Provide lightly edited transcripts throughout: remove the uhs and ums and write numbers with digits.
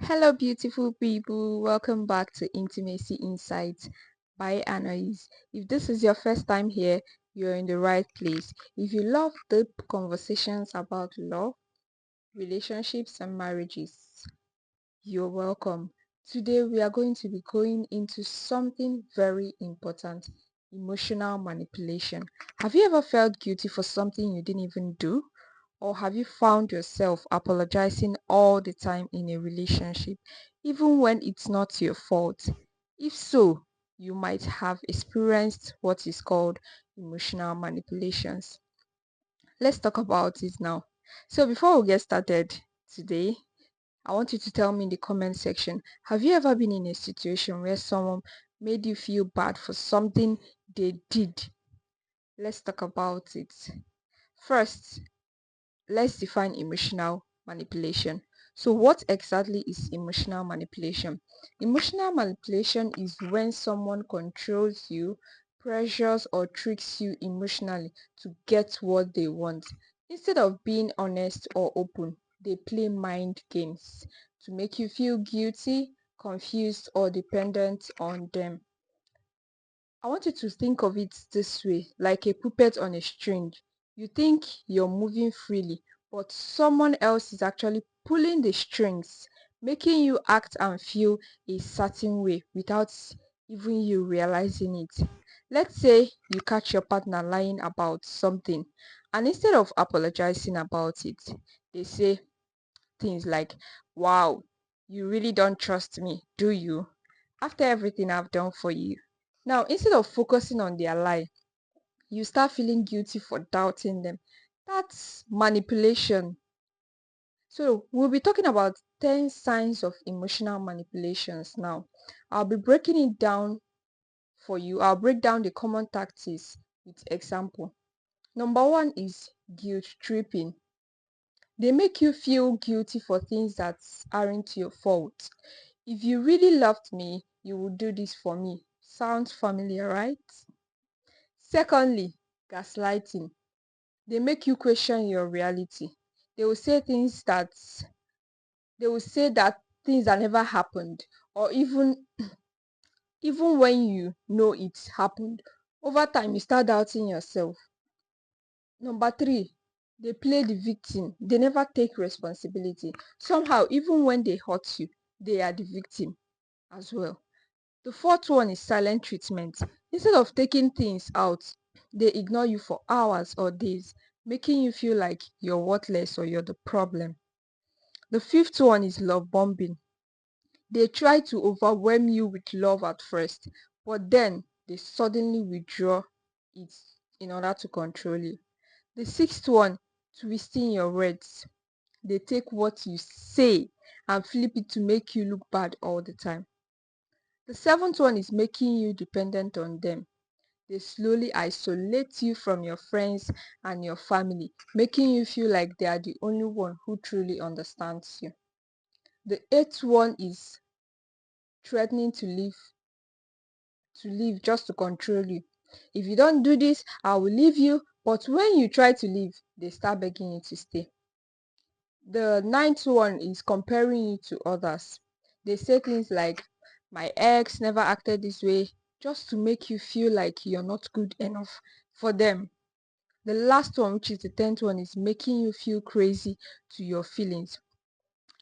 Hello, beautiful people. Welcome back to Intimacy Insights by Anais. If this is your first time here, you're in the right place. If you love deep conversations about love, relationships, and marriages, you're welcome. Today, we are going to be going into something very important: emotional manipulation. Have you ever felt guilty for something you didn't even do? Or have you found yourself apologizing all the time in a relationship, even when it's not your fault? If so, you might have experienced what is called emotional manipulations. Let's talk about it now. So, before we get started today, I want you to tell me in the comment section, have you ever been in a situation where someone made you feel bad for something they did? Let's talk about it. First, let's define emotional manipulation. So, what exactly is emotional manipulation? Emotional manipulation is when someone controls you, pressures, or tricks you emotionally to get what they want. Instead of being honest or open, they play mind games to make you feel guilty, confused, or dependent on them. I want you to think of it this way, like a puppet on a string. You think you're moving freely, but someone else is actually pulling the strings, making you act and feel a certain way without even you realizing it. Let's say you catch your partner lying about something, and instead of apologizing about it, they say things like, "Wow, you really don't trust me, do you? After everything I've done for you." Now, instead of focusing on their lie, you start feeling guilty for doubting them. That's manipulation. So, we'll be talking about 10 signs of emotional manipulations now. I'll be breaking it down for you. I'll break down the common tactics with example. Number one is guilt tripping. They make you feel guilty for things that aren't your fault. If you really loved me, you would do this for me. Sounds familiar, right? Secondly, gaslighting. They make you question your reality. They will say things that they will say that things that never happened, or even when you know it happened. Over time, you start doubting yourself. Number three, they play the victim. They never take responsibility. Somehow, even when they hurt you, they are the victim as well. The fourth one is silent treatment. Instead of taking things out, they ignore you for hours or days, making you feel like you're worthless or you're the problem. The fifth one is love bombing. They try to overwhelm you with love at first, but then they suddenly withdraw it in order to control you. The sixth one, twisting your words. They take what you say and flip it to make you look bad all the time. The seventh one is making you dependent on them. They slowly isolate you from your friends and your family, making you feel like they are the only one who truly understands you. The eighth one is threatening to leave just to control you. If you don't do this, I will leave you. But when you try to leave, they start begging you to stay. The ninth one is comparing you to others. They say things like, my ex never acted this way, just to make you feel like you're not good enough for them. The last one, which is the 10th one, is making you feel crazy to your feelings.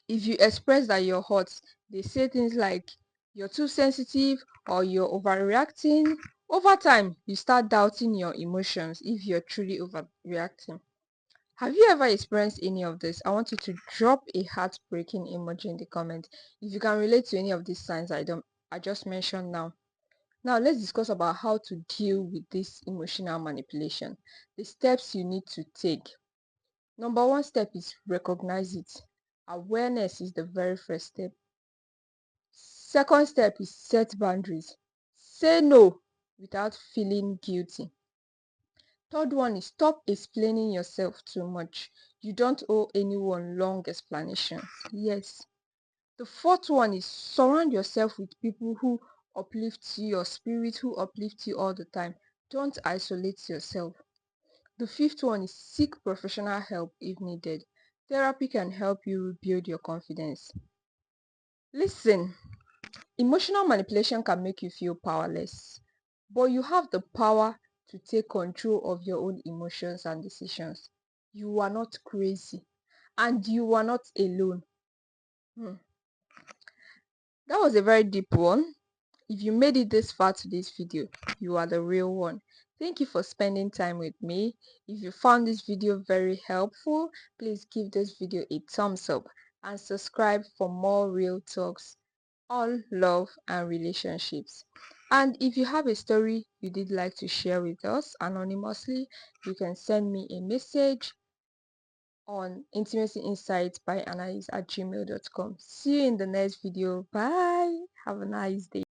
If you express that you're hot, they say things like, you're too sensitive or you're overreacting. Over time, you start doubting your emotions if you're truly overreacting. Have you ever experienced any of this? I want you to drop a heartbreaking emoji in the comment if you can relate to any of these signs I just mentioned now. Now let's discuss about how to deal with this emotional manipulation. The steps you need to take. Number one step is recognize it. Awareness is the very first step. Second step is set boundaries. Say no without feeling guilty. Third one is stop explaining yourself too much. You don't owe anyone long explanations. Yes. The fourth one is surround yourself with people who uplift your spirit, who uplift you all the time. Don't isolate yourself. The fifth one is seek professional help if needed. Therapy can help you rebuild your confidence. Listen, emotional manipulation can make you feel powerless, but you have the power to take control of your own emotions and decisions. You are not crazy and you are not alone. Hmm. That was a very deep one. If you made it this far to this video, you are the real one. Thank you for spending time with me. If you found this video very helpful, please give this video a thumbs up and subscribe for more real talks on love and relationships. And if you have a story you did like to share with us anonymously, you can send me a message on intimacyinsightsbyanais@gmail.com. See you in the next video. Bye. Have a nice day.